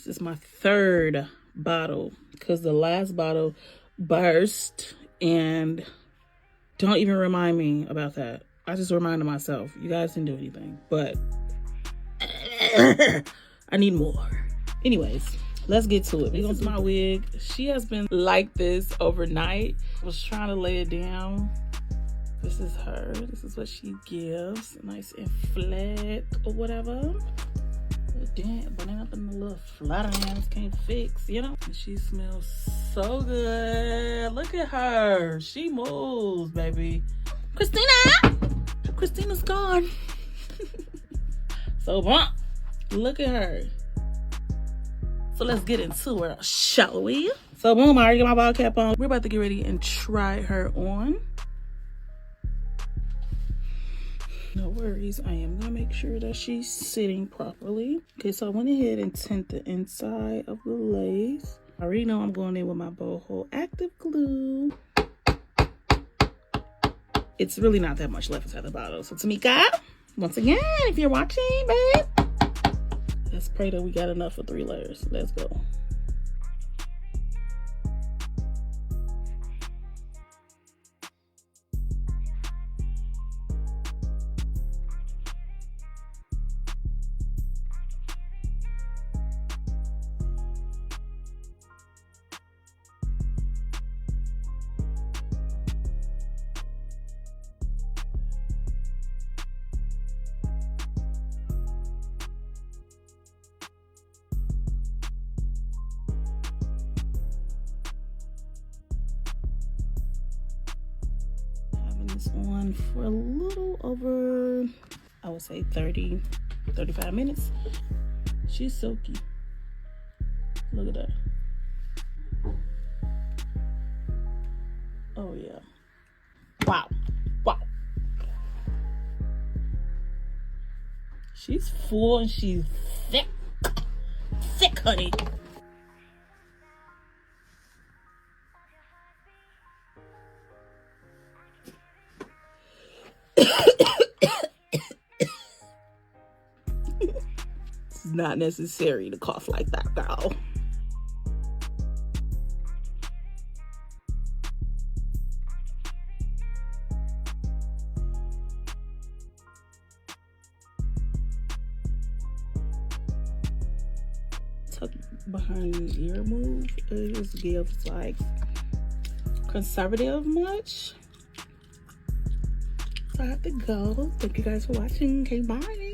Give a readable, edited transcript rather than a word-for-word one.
This is my third bottle because the last bottle burst, and don't even remind me about that. I just reminded myself. You guys didn't do anything, but I need more. Anyways, let's get to it. This is my wig. She has been like this overnight. I was trying to lay it down. This is her. This is what she gives. Nice and flat or whatever. Damn, but nothing the little flat hands can't fix, you know? And she smells so good. Look at her. She moves, baby. Christina's gone. So, look at her. So let's get into it, shall we? So boom, I already got my ball cap on. We're about to get ready and try her on. No worries, I am gonna make sure that she's sitting properly. Okay, so I went ahead and tint the inside of the lace. I already know I'm going in with my Boho Active Glue. It's really not that much left inside the bottle. So Tamika, once again, if you're watching, babe, let's pray that we got enough for 3 layers. Let's go. On for a little over, I would say 35 minutes. She's silky. Look at that. Oh yeah. Wow. She's full and she's thick, honey. It's not necessary to cough like that, girl. Tuck behind the ear move. It just gives like conservative much. So I have to go. Thank you guys for watching. Okay, bye.